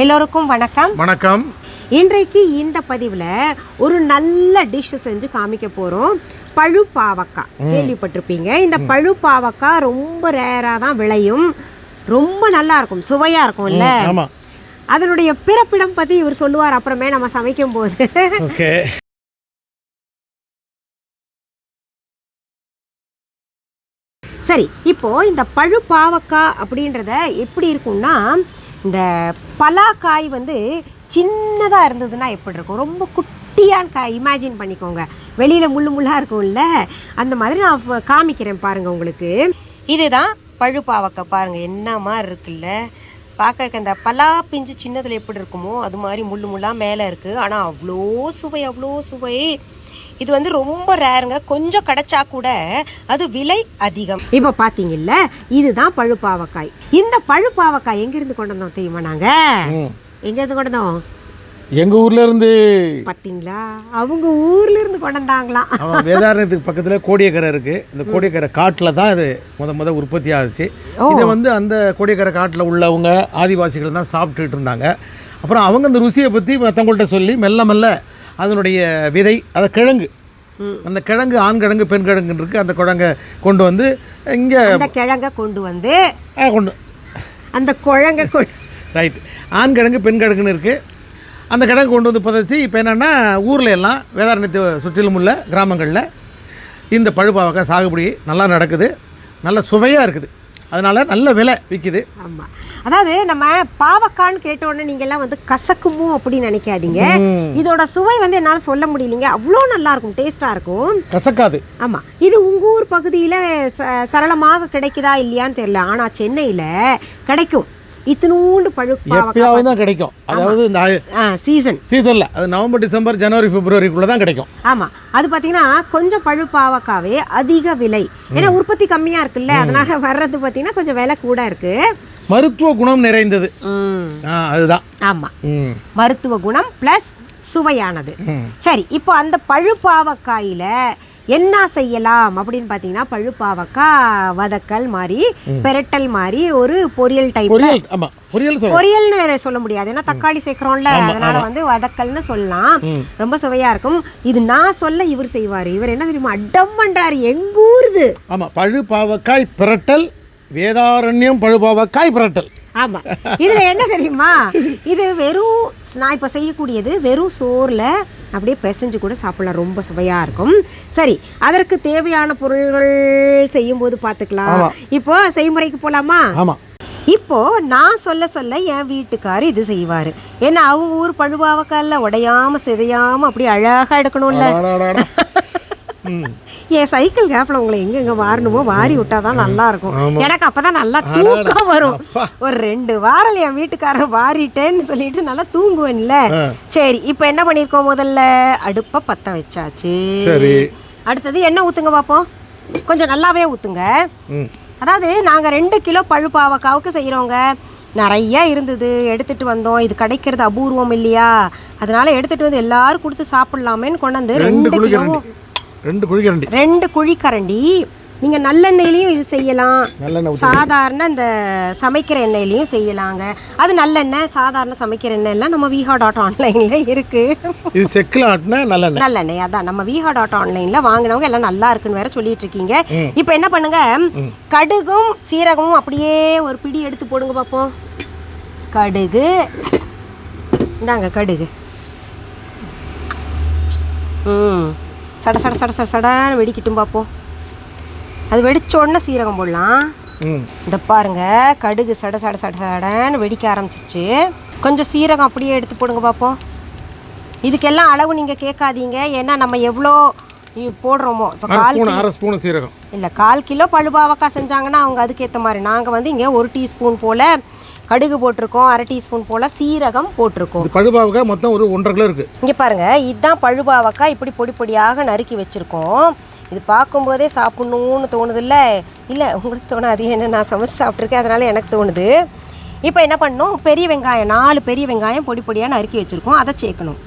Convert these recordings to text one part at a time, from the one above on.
எல்லோருக்கும் வணக்கம். வணக்கம். இன்றைக்கு இந்த பதிவில் ஒரு நல்ல டிஷ் செஞ்சு காமிக்க போகிறோம். பழு பாவக்காய் கேள்விப்பட்டிருப்பீங்க. இந்த பழு பாவக்காய் ரொம்ப ரேராக தான் விளையும். ரொம்ப நல்லா இருக்கும், சுவையாக இருக்கும்ல. அதனுடைய பிறப்பிடம் பற்றி இவர் சொல்லுவார் அப்புறமே நம்ம சமைக்கும் போது. சரி, இப்போ இந்த பழு பாவக்காய் அப்படின்றத எப்படி இருக்கும்னா, இந்த பலாக்காய் வந்து சின்னதாக இருந்ததுன்னா எப்படி இருக்கும், ரொம்ப குட்டியான காய் இமேஜின் பண்ணிக்கோங்க. வெளியில் முள்ளு முள்ளாக இருக்கும்ல, அந்த மாதிரி நான் காமிக்கிறேன் பாருங்கள் உங்களுக்கு. இதுதான் பழு பாவக்காய். பாருங்கள் என்ன மாதிரி இருக்குல்ல, பார்க்க அந்த பலா பிஞ்சு சின்னதில் எப்படி இருக்குமோ அது மாதிரி முள்ளு முள்ளாக மேலே இருக்குது. ஆனால் அவ்வளோ சுவை, அவ்வளோ சுவை. இது வந்து ரொம்ப ரேருங்க, கொஞ்சம் கிடைச்சா கூட அது விலை அதிகம். இப்போ பார்த்தீங்கல்ல, இதுதான் பழு பாவக்காய். இந்த பழு பாவக்காய் எங்கிருந்து கொண்டு வந்தோம் தெரியுமா? நாங்கள் எங்கேருந்து கொண்டு வந்தோம்? எங்க ஊர்ல இருந்து. பார்த்தீங்களா, அவங்க ஊர்ல இருந்து கொண்டு வந்தாங்களாம். வேதாரண்யத்துக்கு பக்கத்தில் கோடியக்கரை இருக்கு. இந்த கோடியக்கரை காட்டில் தான் இது முத உற்பத்தி ஆச்சு. இதை வந்து அந்த கோடியக்கரை காட்டில் உள்ளவங்க ஆதிவாசிகள் தான் சாப்பிட்டுட்டு இருந்தாங்க. அப்புறம் அவங்க அந்த ருசியை பற்றி மற்றவங்கள்ட்ட சொல்லி மெல்ல மெல்ல அதனுடைய விதை, அதை கிழங்கு, அந்த கிழங்கு ஆண் கிழங்கு பெண் கிழங்கு இருக்குது. அந்த கிழங்கை கொண்டு வந்து இங்கே அந்த கிழங்கை கொண்டு வந்து அந்த குழங்கை ரைட், ஆண் கிழங்கு பெண் கிழங்குன்னு இருக்குது. அந்த கிழங்கு கொண்டு வந்து புதைச்சி இப்போ என்னென்னா ஊரில் எல்லாம் வேதாரண்யத்தை சுற்றிலும் உள்ள கிராமங்களில் இந்த பழுப்பாவக்காய் சாகுபடி நல்லா நடக்குது, நல்ல சுவையாக இருக்குது. அதனால் நல்ல விலை விற்கிது. ஆமாம், அதாவது நம்ம பாவக்கான்னு கேட்டோடனே நீங்கள்லாம் வந்து கசக்குமோ அப்படின்னு நினைக்காதீங்க. இதோட சுவை வந்து என்னால் சொல்ல முடியலைங்க, அவ்வளோ நல்லா இருக்கும், டேஸ்ட்டாக இருக்கும், கசக்காது. ஆமாம், இது உங்கள் ஊர் பகுதியில் சரளமாக கிடைக்குதா இல்லையான்னு தெரியல. ஆனால் சென்னையில் கிடைக்கும். இத்தினூண்டு பழு பாவக்காய் தான் கிடைக்கும். அதாவது இந்த சீசனில் அது நவம்பர் டிசம்பர் ஜனவரி பிப்ரவரிக்குள்ளே தான் கிடைக்கும். ஆமாம், அது பார்த்தீங்கன்னா கொஞ்சம் பழு பாவக்காவே அதிக விலை. ஏன்னா உற்பத்தி கம்மியாக இருக்குல்ல, அதனால வர்றது பார்த்தீங்கன்னா கொஞ்சம் விலை கூட இருக்கு. மருத்துவ குணம் நிறைந்தது. அதுதான். ஆமாம், மருத்துவ குணம் ப்ளஸ் சுவையானது. சரி, இப்போ அந்த பழு பாவக்காயில் என்ன செய்யலாம் அப்படின்னு பார்த்தீங்கன்னா, பழு பாவக்காய் வதக்கல் மாதிரி, பெரட்டல் மாதிரி, ஒரு பொரியல் டைப். பொரியல்னு சொல்ல முடியாது, ஏன்னா தக்காளி சேர்க்கிறோம்ல, அதனால வந்து வதக்கல்னு சொல்லலாம். ரொம்ப சுவையா இருக்கும். இது நான் சொல்ல இவர் செய்வாரு. இவர் என்ன தெரியுமா அடம் பண்றாரு, எங்க ஊருது. ஆமா, பழு பாவக்காய் பிரட்டல், வேதாரண்யம் பழு பாவக்காய் பிரட்டல். ஆமாம், இதில் என்ன தெரியுமா, இது வெறும் நான் இப்போ செய்யக்கூடியது வெறும் சோறில் அப்படியே பிசைஞ்சு கூட சாப்பிடலாம், ரொம்ப சுவையாக இருக்கும். சரி, அதற்கு தேவையான பொருள்கள் செய்யும்போது பார்த்துக்கலாம். இப்போ செய்முறைக்கு போகலாமா? ஆமாம். இப்போ நான் சொல்ல என் வீட்டுக்காரர் இது செய்வார். ஏன்னா அவங்க ஊர் பழுபாவக்காயில் உடையாமல் சிதையாமல் அப்படியே அழகாக எடுக்கணும்ல. என் சைக்கிள் கேப்ல உங்களை எங்க வாரணுமோ வாரி விட்டாதான் நல்லா இருக்கும். எனக்கு அப்பதான் நல்லா தூக்கம் வரும். ஒரு 2 வாரம் என் வீட்டுக்காரர் வாரிட்டேன்னு சொல்லிட்டு நல்லா தூங்குவேன்ல. சரி, இப்போ என்ன பண்ணிருக்கோம், முதல்ல அடுப்பை பத்த வச்சாச்சு. சரி, அடுத்தது எண்ணெய் ஊத்துங்க பாப்போம். கொஞ்சம் நல்லாவே ஊத்துங்க. அதாவது நாங்க 2 கிலோ பழு பாவக்காவுக்கு செய்யறோங்க. நிறைய இருந்தது, எடுத்துட்டு வந்தோம். இது கிடைக்கிறது அபூர்வம் இல்லையா, அதனால எடுத்துட்டு வந்து எல்லாரும் கொடுத்து சாப்பிடலாமேன்னு கொண்டு வந்து 2 குழிக்கரண்டி. நீங்க நல்லெண்ணெயிலையும் இது செய்யலாம், சாதாரண இந்த சமைக்கிற எண்ணெயிலையும் செய்யலாங்க. அது நல்லெண்ணெய், சாதாரண சமைக்கிற எண்ணெய் எல்லாம் நம்ம viha.onlineல இருக்கு. இது செக்கில் ஆட்டின நல்லெண்ணெய். அதான் நம்ம viha.onlineல வாங்கினவங்க எல்லாம் நல்லா இருக்குன்னு வேற சொல்லிட்டு இருக்கீங்க. இப்போ என்ன பண்ணுங்க, கடுகும் சீரகமும் அப்படியே ஒரு பிடி எடுத்து போடுங்க பார்ப்போம். கடுகு, இந்தாங்க கடுகு. சட சட சட சட சடான்னு வெடிக்கிட்டும் பார்ப்போம். அது வெடிச்ச உடனே சீரகம் போடலாம். இந்த பாருங்க, கடுகு சட சட சட சடன்னு வெடிக்க ஆரம்பிச்சிருச்சு. கொஞ்சம் சீரகம் அப்படியே எடுத்து போடுங்க பார்ப்போம். இதுக்கெல்லாம் அளவு நீங்கள் கேட்காதீங்க, ஏன்னா நம்ம எவ்வளோ போடுறோமோ. இப்போ 1/2 ஸ்பூன் சீரகம் இல்லை, 1/4 கிலோ பழுபாவக்காய் செஞ்சாங்கன்னா அவங்க அதுக்கேற்ற மாதிரி. நாங்கள் வந்து இங்கே 1 டீஸ்பூன் போல் கடுகு போட்டிருக்கோம், 1/2 டீஸ்பூன் போல் சீரகம் போட்டிருக்கோம். பழுபாவக்காய் மொத்தம் ஒரு 1.5 கிலோ இருக்குது. இங்கே பாருங்கள், இதுதான் பழுபாவக்காய். இப்படி பொடி பொடியாக நறுக்கி வச்சுருக்கோம். இது பார்க்கும்போதே சாப்பிட்ணுன்னு தோணுதில்ல? இல்லை, உங்களுக்கு தோணாது, ஏன்னா நான் சமைச்சு சாப்பிட்ருக்கேன், அதனால் எனக்கு தோணுது. இப்போ என்ன பண்ணணும், பெரிய வெங்காயம் 4 பெரிய வெங்காயம் பொடி பொடியாக நறுக்கி வச்சுருக்கோம், அதை சேர்க்கணும்.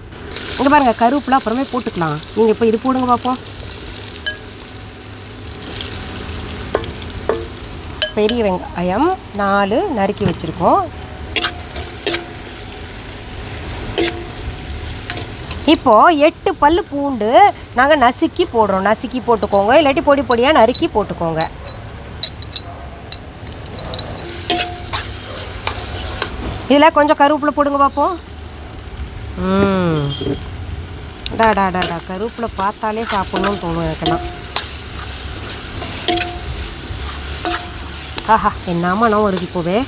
இங்கே பாருங்கள், கருவேப்பிலை அப்புறமே போட்டுக்கலாம். நீங்கள் இப்போ இது போடுங்க பார்ப்போம். பெரிய வெங்காயம் 4 நறுக்கி வச்சுருக்கோம். இப்போது 8 பல் பூண்டு நாங்கள் நசுக்கி போடுறோம். நசுக்கி போட்டுக்கோங்க, இல்லாட்டி பொடி பொடியாக நறுக்கி போட்டுக்கோங்க. இதில் கொஞ்சம் கருவேப்பிலை போடுங்க பார்ப்போம். டாடா கருவேப்பிலை பார்த்தாலே சாப்பிட்ணுன்னு தோணும் எனக்கெல்லாம். ஆஹா, என்ன மனம் வருது இப்போவே.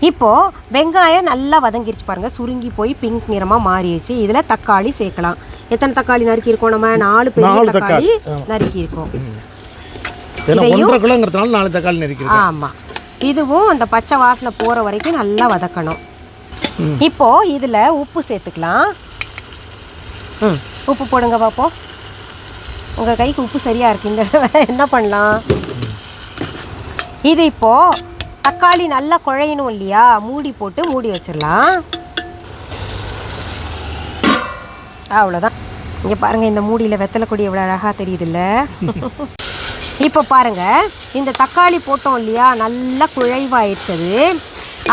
இப்போது வெங்காயம் நல்லா வதங்கிருச்சு பாருங்கள், சுருங்கி போய் பிங்க் நிறமாக மாறிடுச்சு. இதில் தக்காளி சேர்க்கலாம். எத்தனை தக்காளி நறுக்கியிருக்கோம்? நம்ம 4 பெரிய தக்காளி நறுக்கியிருக்கோம். ஆமாம், இதுவும் அந்த பச்சை வாசனை போகிற வரைக்கும் நல்லா வதக்கணும். இப்போது இதில் உப்பு சேர்த்துக்கலாம். உப்பு போடுங்க பார்ப்போம். உங்கள் கைக்கு உப்பு சரியாக இருக்குங்க, என்ன பண்ணலாம்? இது இப்போது தக்காளி நல்லா குழையணும் இல்லையா, மூடி போட்டு மூடி வச்சிடலாம். அவ்வளோதான். இங்கே பாருங்கள், இந்த மூடியில் வெத்தலை கொடி எவ்வளோ அழகாக தெரியுதுல்ல. இப்போ பாருங்கள், இந்த தக்காளி போட்டோம் இல்லையா, நல்லா குழைவாயிடுச்சது.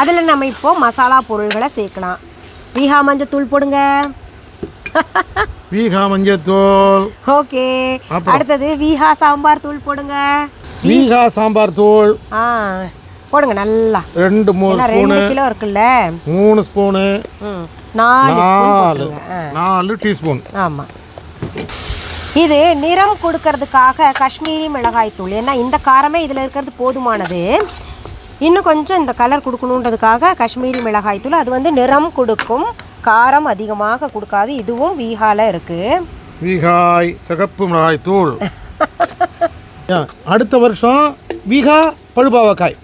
அதில் நம்ம இப்போது மசாலா பொருள்களை சேர்க்கலாம். வீஹா மஞ்சத்தூள் போடுங்க. வீஹா மஞ்சத்தூள். ஓகே, அடுத்தது வீஹா சாம்பார் தூள் போடுங்க. வீஹா சாம்பார் தூள் போடுங்க நல்லா. 2 கிலோ இருக்குல்ல, 3 ஸ்பூனு, 4 டீஸ்பூன். ஆமாம், இது நிறம் கொடுக்கறதுக்காக காஷ்மீரி மிளகாய் தூள். ஏன்னா இந்த காரமே இதில் இருக்கிறது போதுமானது. இன்னும் கொஞ்சம் இந்த கலர் கொடுக்கணுன்றதுக்காக காஷ்மீரி மிளகாய் தூள். அது வந்து நிறம் கொடுக்கும், காரம் அதிகமாக கொடுக்காது. இதுவும் வீஹால இருக்குது. வீஹாய் சிகப்பு மிளகாய் தூள். அடுத்த வருஷம் வீஹா பழுப்பாவக்காய்.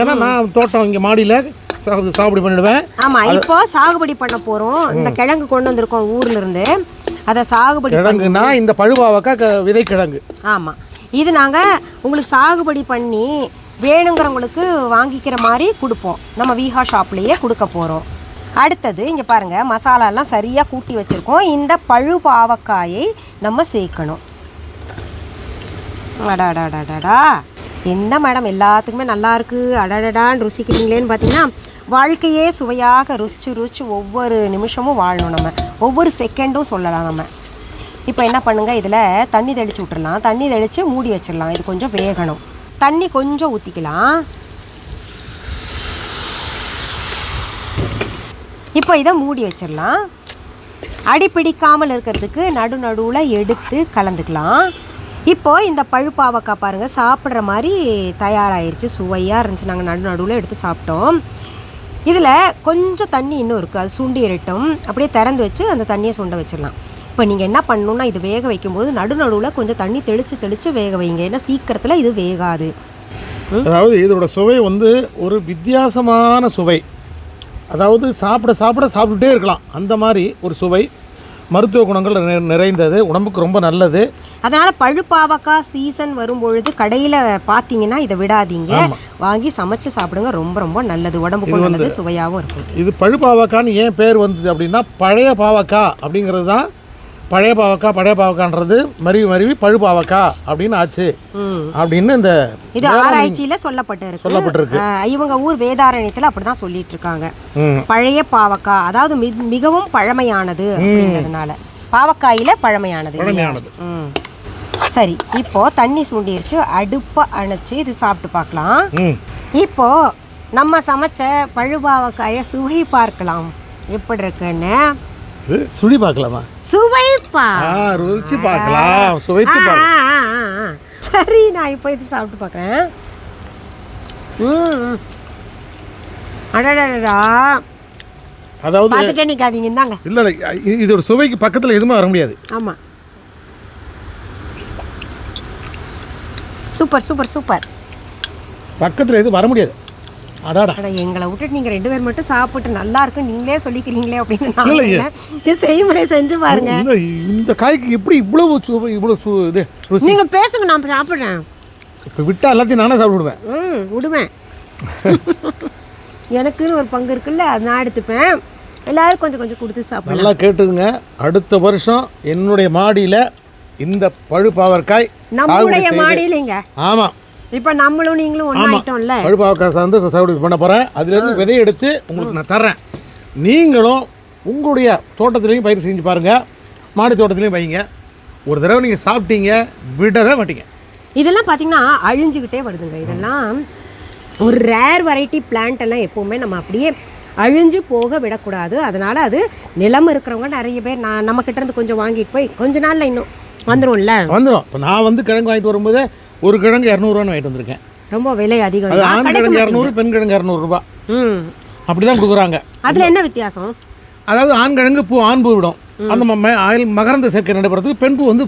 ஏன்னா நான் தோட்டம் இங்கே மாடியில் சாகுபடி பண்ணிடுவேன். ஆமாம், இப்போ சாகுபடி பண்ண போகிறோம். இந்த கிழங்கு கொண்டு வந்திருக்கோம் ஊர்லேருந்து. அதை சாகுபடி கிழங்குனா இந்த பழுப்பாவக்காய் விதை கிழங்கு. ஆமாம், இது நாங்கள் உங்களுக்கு சாகுபடி பண்ணி வேணுங்கிறவங்களுக்கு வாங்கிக்கிற மாதிரி கொடுப்போம். நம்ம வீஹா ஷாப்லேயே கொடுக்க போகிறோம். அடுத்தது இங்கே பாருங்கள், மசாலாலாம் சரியாக கூட்டி வச்சுருக்கோம். இந்த பழுப்பாவக்காயை நம்ம சேர்க்கணும். அடாடாடாடா, என்ன மேடம் எல்லாத்துக்குமே நல்லா இருக்குது அடடடான்னு ருசிக்கிறீங்களேன்னு பார்த்தீங்கன்னா, வாழ்க்கையே சுவையாக ருசிச்சு ஒவ்வொரு நிமிஷமும் வாழணும். நம்ம ஒவ்வொரு செகண்டும் சொல்லலாம். நம்ம இப்போ என்ன பண்ணுங்கள், இதில் தண்ணி தெளித்து விட்டுறலாம். தண்ணி தெளித்து மூடி வச்சிடலாம். இது கொஞ்சம் வேகணும். தண்ணி கொஞ்சம் ஊற்றிக்கலாம். இப்போ இதை மூடி வச்சிடலாம். அடி பிடிக்காமல் இருக்கிறதுக்கு நடுவில் எடுத்து கலந்துக்கலாம். இப்போது இந்த பழுப்பாவக்காய் பாருங்கள், சாப்பிட்ற மாதிரி தயாராகிருச்சு. சுவையாக இருந்துச்சு. நாங்கள் நடுவில் எடுத்து சாப்பிட்டோம். இதில் கொஞ்சம் தண்ணி இன்னும் இருக்குது, அது சுண்டி இரட்டும். அப்படியே திறந்து வச்சு அந்த தண்ணியை சுண்ட வச்சிடலாம். இப்போ நீங்கள் என்ன பண்ணணுன்னா, இது வேக வைக்கும்போது நடுவில் கொஞ்சம் தண்ணி தெளித்து வேக வைங்க. ஏன்னா சீக்கிரத்தில் இது வேகாது. அதாவது இதோட சுவை வந்து ஒரு வித்தியாசமான சுவை. அதாவது சாப்பிட்டுட்டே இருக்கலாம், அந்த மாதிரி ஒரு சுவை. மருத்துவ குணங்கள் நிறைந்தது, உடம்புக்கு ரொம்ப நல்லது. அதனால் பழுப்பாவக்காய் சீசன் வரும்பொழுது கடையில் பார்த்தீங்கன்னா இதை விடாதீங்க, வாங்கி சமைச்சு சாப்பிடுங்க. ரொம்ப ரொம்ப நல்லது, உடம்புக்கு நல்லது, சுவையாகவும் இருக்கும். இது பழுப்பாவக்கான்னு ஏன் பேர் வந்தது அப்படின்னா, பழைய பாவக்காய் அப்படிங்கிறது தான். பழைய பாவக்கான்றது மருவி பழுப்பாவக்கா அப்படின்னு ஆச்சு அப்படின்னு இந்த இது ஆராய்ச்சியில் சொல்லப்பட்டிருக்கு. இவங்க ஊர் வேதாரண்யத்தில் அப்படி தான் சொல்லிட்டு இருக்காங்க. பழைய பாவக்கா, அதாவது மிகவும் பழமையானது அப்படிங்கிறதுனால பாவக்காயில பழமையானது. சரி, இப்போ தண்ணி சூண்டிருச்சு, அடுப்பை அணைச்சு இது சாப்பிட்டு பார்க்கலாம். இப்போ நம்ம சமைச்ச பழுபாவக்காயை சுவை பார்க்கலாம் எப்படி இருக்குன்னு. சுழி பார்க்கலாமா? சுவைப்பா, ருசி பார்க்கலாம், சுவைத்து பார்க்கலாம். சரி, நான் இப்போ இது சாப்பிட்டு பார்க்குறேன். அடடா, அதாவது பார்த்துட்டே நிற்காதீங்க, இந்தாங்க. இல்லை இல்லை, இதோட சுவைக்கு பக்கத்தில் எதுவுமே வர முடியாது. ஆமாம், சூப்பர் சூப்பர் சூப்பர். பக்கத்தில் எதுவும் வர முடியாது. அடாடா, எங்களை விட்டுட்டு நீங்கள் 2 பேர் மட்டும் சாப்பிட்டு நல்லா இருக்கு நீங்களே சொல்லிக்கிறீங்களே அப்படின்னு செய்முறை செஞ்சு பாருங்க. இந்த காய்க்கு எப்படி இவ்வளவு இது ருசி? நீங்கள் பேசுங்க, நான் சாப்பிட்றேன். இப்போ விட்டா எல்லாத்தையும் நானே சாப்பிடுவேன். விடுவேன். எனக்குன்னு ஒரு பங்கு இருக்குல்ல, அது நான் எடுத்துப்பேன். எல்லாரும் கொஞ்சம் கொஞ்சம் கொடுத்து சாப்பிடலாம். நல்லா கேட்டுங்க, அடுத்த வருஷம் என்னுடைய மாடியில் இந்த பழுப்பாவற்காய், நம்மளுடைய மாடியிலங்க. ஆமாம், இப்போ நம்மளும் நீங்களும் ஒன்றாயிட்டோம்ல, பழுப்பாவக்காய் சார்ந்து சாகுபடி பண்ண போகிறேன். அதுலேருந்து விதையை எடுத்து உங்களுக்கு நான் தர்றேன். நீங்களும் உங்களுடைய தோட்டத்துலேயும் பயிர் செஞ்சு பாருங்கள், மாடி தோட்டத்துலேயும் வைங்க. ஒரு தடவை நீங்கள் சாப்பிட்டீங்க விடவே மாட்டீங்க. இதெல்லாம் பார்த்தீங்கன்னா அழிஞ்சுக்கிட்டே வருதுங்க. இதெல்லாம் ஒரு ரேர் வெரைட்டி பிளான்ட் எல்லாம் எப்போவுமே நம்ம அப்படியே அழிஞ்சு போக விடக்கூடாது. அதனால் அது நிலம் இருக்கிறவங்க நிறைய பேர் நம்மக்கிட்ட இருந்து கொஞ்சம் வாங்கிட்டு போய் கொஞ்ச நாளில் இன்னும் வந்துடும்ல. வந்துடும். இப்போ நான் வந்து கிழங்கு வாங்கிட்டு வரும்போது ஒரு கிழங்கு 200 வாங்கிட்டு வந்திருக்கேன். ரொம்ப விலை அதிகம். அது ஆண் கிழங்கு 200, பெண் கிழங்கு 200 ரூபா. அப்படி தான் கொடுக்குறாங்க. அதில் என்ன வித்தியாசம்? அதாவது ஆண் கிழங்கு ஆண் பூ விடும், அந்த மகரந்த சேர்க்கை நடைபெறதுக்கு பெண் பூ வந்து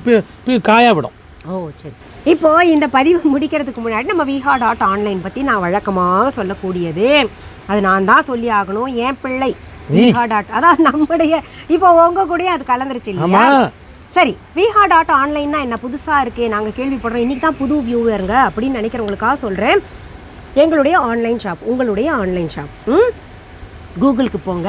காயா விடும். ஓ சரி. இப்போது இந்த பதிவு முடிக்கிறதுக்கு முன்னாடி நம்ம viha.online பற்றி நான் வழக்கமாக சொல்லக்கூடியது, அது நான் தான் சொல்லி ஆகணும். என் பிள்ளை viha. அதான் நம்முடைய இப்போ உங்க கூட அது கலந்துருச்சு இல்லையா? சரி, viha.online என்ன புதுசாக இருக்கே, நாங்கள் கேள்விப்படுறோம், இன்றைக்கி தான் புது வியூவருங்க அப்படின்னு நினைக்கிறவங்களுக்காக சொல்கிறேன். எங்களுடைய ஆன்லைன் ஷாப், உங்களுடைய ஆன்லைன் ஷாப். கூகுளுக்கு போங்க,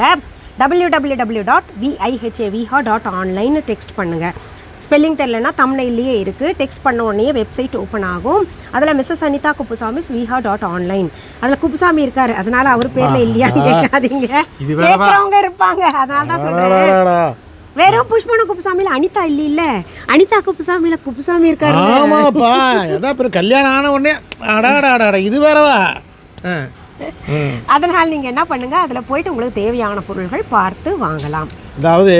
www.viha.online டெக்ஸ்ட் பண்ணுங்கள். ஸ்பெல்லிங் தெரியலன்னா தம்ப்நெயில்லையே இருக்குது. டெக்ஸ்ட் பண்ண உடனே வெப்சைட் ஓப்பன் ஆகும். அதில் மிஸ்ஸஸ் அனிதா குப்புசாமி viha.online. அதில் குப்புசாமி இருக்காரு, அதனால அவர் பேரில் இல்லையான்னு கேட்காதீங்க, கேட்குறவங்க இருப்பாங்க, அதனால தான் சொல்கிறேன். வெறும் புஷ்பன குப்புசாமியில் அனிதா இல்ல, அனிதா குப்புசாமியில் குப்புசாமி இருக்காரு. ஆமாப்பா, அதான் கல்யாணம் ஆன உடனே அடாடாடா இது வேறவா. அதனால் நீங்கள் என்ன பண்ணுங்க, அதில் போயிட்டு உங்களுக்கு தேவையான பொருள்கள் பார்த்து வாங்கலாம். அதாவது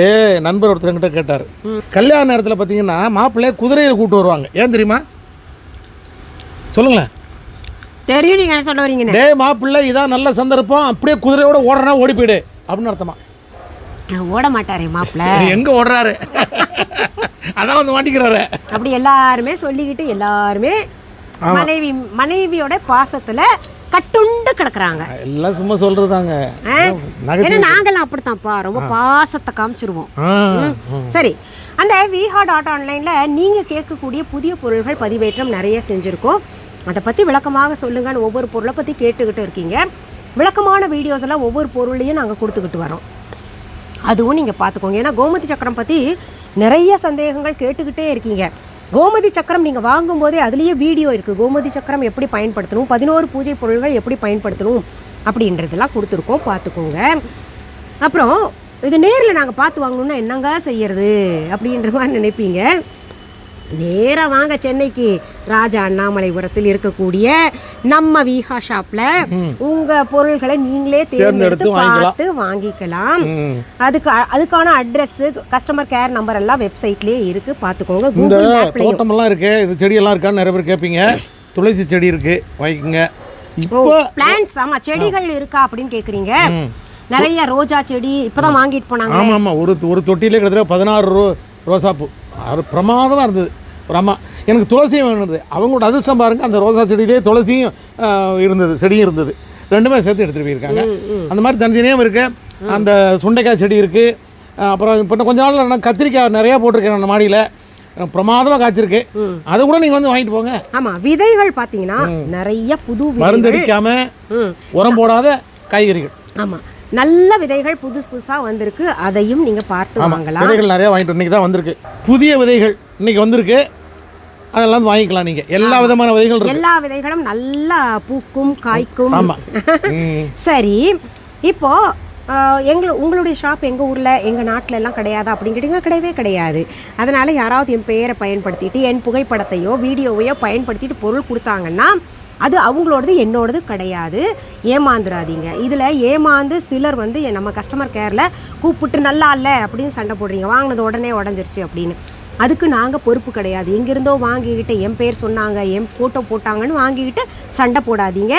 நண்பர் ஒருத்தர்கிட்ட கேட்டார், கல்யாண நேரத்தில் பார்த்தீங்கன்னா மாப்பிள்ளைய குதிரையில் கூட்டு வருவாங்க, ஏன் தெரியுமா? சொல்லுங்களேன். தெரியும் நீங்கள் என்ன சொல்ல வரீங்க. டே மாப்பிள்ளை இதான் நல்ல சந்தர்ப்பம், அப்படியே குதிரையோட ஓடுறனா ஓடி போயிடு அப்படின்னு அர்த்தமா. ஓட மாட்டாரே மாப்பிள்ளை, எங்க ஓடுறாரு, அதான் வந்து மாட்டிக்கிறாரு. அப்படி எல்லாருமே சொல்லிக்கிட்டு எல்லாருமே மனைவியோட பாசத்துல கட்டுண்டு கிடக்குறாங்க. எல்லாம் சும்மா சொல்றதாங்க. நாங்கெல்லாம் அப்படித்தான்ப்பா, ரொம்ப பாசத்தை காமிச்சிருவோம். சரி, அந்த viha.onlineல நீங்க கேட்கக்கூடிய புதிய பொருள்கள் பதிவேற்றம் நிறைய செஞ்சிருக்கோம். அதை பத்தி விளக்கமாக சொல்லுங்கன்னு ஒவ்வொரு பொருளை பத்தி கேட்டுக்கிட்டு இருக்கீங்க. விளக்கமான வீடியோஸ் எல்லாம் ஒவ்வொரு பொருளையும் நாங்கள் கொடுத்துக்கிட்டு வரோம். அதுவும் நீங்கள் பார்த்துக்கோங்க. ஏன்னா கோமதி சக்கரம் பற்றி நிறைய சந்தேகங்கள் கேட்டுக்கிட்டே இருக்கீங்க. கோமதி சக்கரம் நீங்கள் வாங்கும்போதே அதுலேயே வீடியோ இருக்குது. கோமதி சக்கரம் எப்படி பயன்படுத்தணும், 11 பூஜை பொருள்கள் எப்படி பயன்படுத்தணும் அப்படின்றதெல்லாம் கொடுத்துருக்கோம், பார்த்துக்கோங்க. அப்புறம் இது நேரில் நாங்கள் பார்த்து வாங்கணுன்னா என்னங்க செய்யறது அப்படின்ற மாதிரி நினைப்பீங்க. நேராக வாங்க சென்னைக்கு, ராஜா அண்ணாமலைபுரத்தில் இருக்கக்கூடிய நம்ம விஹா ஷாப்ல உங்க பொருள்களை நீங்களே தேர்ந்தெடுத்து பார்த்து வாங்கிக்கலாம். அதுக்கான அட்ரஸ், கஸ்டமர் கேர் நம்பர் எல்லாம் வெப்சைட்லயே இருக்கு, பார்த்துக்கோங்க. கூகுள் மேப்லயும் தோட்டமெல்லாம் இருக்கு, இது செடியெல்லாம் இருக்கான்னு நிறைய பேர் கேட்பீங்க. துளசி செடி இருக்கு, வாங்கிக்கோங்க. இப்போ பிளான்ட்ஸ், ஆமா செடிகள் இருக்கா அப்படின்னு கேக்குறீங்க. நிறைய ரோஜா செடி இப்பதான் வாங்கிட்டு போனாங்க. ஆமா ஆமா, ஒரு தொட்டிலே கிட்டத்தட்ட 16 ரோசாப்பூ, அது பிரமாதமாக இருந்தது. ஒரு அம்மா எனக்கு துளசியும் வேணுது, அவங்களோட அதிர்ஷ்டம் பாருங்கள், அந்த ரோசா செடியிலே துளசியும் இருந்தது, செடியும் இருந்தது, ரெண்டுமே சேர்த்து எடுத்துகிட்டு போயிருக்காங்க. அந்த மாதிரி தனித்தனியாக இருக்குது. அந்த சுண்டைக்காய் செடி இருக்குது. அப்புறம் இப்போ கொஞ்ச நாள் நான் கத்திரிக்காய் நிறையா போட்டிருக்கேன் அந்த மாடியில், பிரமாதமாக காய்ச்சிருக்கு. அதை கூட நீங்கள் வந்து வாங்கிட்டு போங்க. ஆமாம், விதைகள் பார்த்தீங்கன்னா நிறைய புது மருந்து அடிக்காமல் உரம் போடாத காய்கறிகள். ஆமாம், நல்ல விதைகள் புதுசாக வந்திருக்கு, அதையும் நீங்கள் பார்த்து வாங்கலாம். விதைகள் நிறையா வாங்கிட்டு இன்றைக்கி தான் வந்திருக்கு, புதிய விதைகள் இன்றைக்கி வந்திருக்கு, அதெல்லாம் வாங்கிக்கலாம். நீங்கள் எல்லா விதமான விதைகள், எல்லா விதைகளும் நல்லா பூக்கும் காய்க்கும். ஆமாம். சரி, இப்போது உங்களுடைய ஷாப் எங்கள் ஊரில் எங்கள் நாட்டில் எல்லாம் கிடையாதா அப்படின்னு கேட்டிங்கன்னா கிடையவே கிடையாது. அதனால் யாராவது என் பெயரை பயன்படுத்திட்டு என் புகைப்படத்தையோ வீடியோவையோ பயன்படுத்திட்டு பொருள் கொடுத்தாங்கன்னா அது அவங்களோடது, என்னோடது கிடையாது. ஏமாந்துடாதீங்க. இதில் ஏமாந்து சிலர் வந்து நம்ம கஸ்டமர் கேரில் கூப்பிட்டு நல்லா இல்லை அப்படின்னு சண்டை போடுறீங்க, வாங்கினது உடனே உடஞ்சிருச்சு அப்படின்னு. அதுக்கு நாங்கள் பொறுப்பு கிடையாது. எங்கேருந்தோ வாங்கிக்கிட்டு என் பேர் சொன்னாங்க, என் ஃபோட்டோ போட்டாங்கன்னு வாங்கிக்கிட்டு சண்டை போடாதீங்க.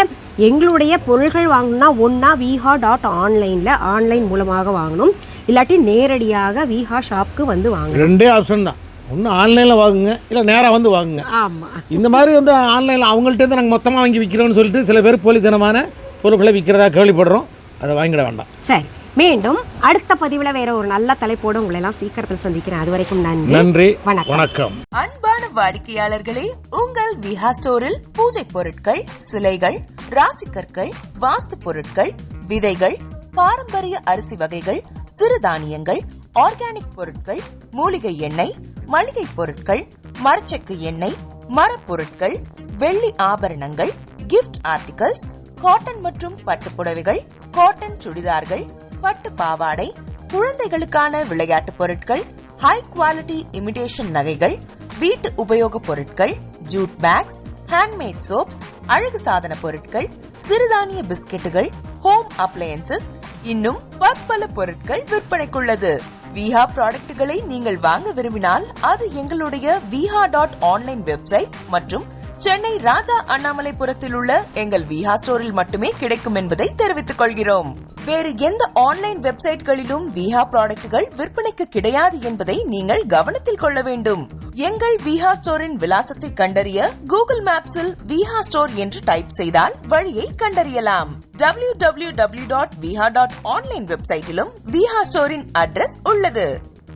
எங்களுடைய பொருள்கள் வாங்கணும்னா ஒன்றா viha.onlineல ஆன்லைன் மூலமாக வாங்கணும், இல்லாட்டி நேரடியாக விஹா ஷாப்புக்கு வந்து வாங்கணும். ரெண்டே ஆப்ஷன் தான், ஒன்று ஆன்லைனில் வாங்குங்க, இல்லை நேராக வந்து வாங்குங்க. ஆமாம், இந்த மாதிரி வந்து ஆன்லைனில் அவங்கள்ட்டேருந்து நாங்கள் மொத்தமாக வாங்கி விற்கிறோன்னு சொல்லிட்டு சில பேர் போலித்தனமான பொருட்களை விற்கிறதா கேள்விப்படுறோம், அதை வாங்கிட வேண்டாம். சரி, மீண்டும் அடுத்த பதிவில் வேற ஒரு நல்ல தலைப்போடு உங்களை எல்லாம் சீக்கிரத்தில் சந்திக்கிறேன். அது வரைக்கும் நன்றி, வணக்கம். அன்பான வாடிக்கையாளர்களே, உங்கள் விஹா ஸ்டோரில் பூஜை பொருட்கள், சிலைகள், ராசிக்கற்கள், வாஸ்து பொருட்கள், விதைகள், பாரம்பரிய அரிசி வகைகள், சிறுதானியங்கள், ஆர்கானிக் பொருட்கள், மூலிகை எண்ணெய், மளிகை பொருட்கள், மரச்செக்கு எண்ணெய், மரப்பொருட்கள், வெள்ளி ஆபரணங்கள், கிஃப்ட் ஆர்டிகல்ஸ், காட்டன் மற்றும் பட்டு புடவைகள், காட்டன் சுடிதார்கள், பட்டு பாவாடை, குழந்தைகளுக்கான விளையாட்டு பொருட்கள், ஹை குவாலிட்டி இமிடேஷன் நகைகள், வீட்டு உபயோக பொருட்கள், ஜூட் பேக்ஸ், ஹேண்ட்மேட் சோப்ஸ், அழகு சாதன பொருட்கள், சிறுதானிய பிஸ்கெட்டுகள், ஹோம் அப்ளையன்சஸ், இன்னும் பற்பல பொருட்கள் விற்பனைக்குள்ளது. விஹா ப்ராடக்ட்களை நீங்கள் வாங்க விரும்பினால் அது எங்களுடைய viha.online வெப்சைட் மற்றும் சென்னை ராஜா அண்ணாமலைபுரத்தில் உள்ள எங்கள் விஹா ஸ்டோரில் மட்டுமே கிடைக்கும் என்பதை தெரிவித்துக் கொள்கிறோம். வேறு எந்த ஆன்லைன் வெப்சைட்களிலும் விஹா ப்ராடக்ட்கள் விற்பனைக்கு கிடையாது என்பதை நீங்கள் கவனத்தில் கொள்ள வேண்டும். எங்கள் விஹா ஸ்டோரின் விலாசத்தை கண்டறிய கூகுள் மேப்ஸில் விஹா ஸ்டோர் என்று டைப் செய்தால் வழியை கண்டறியலாம். www.viha.online வெப்சைட்டிலும் விஹா ஸ்டோரின் அட்ரஸ் உள்ளது.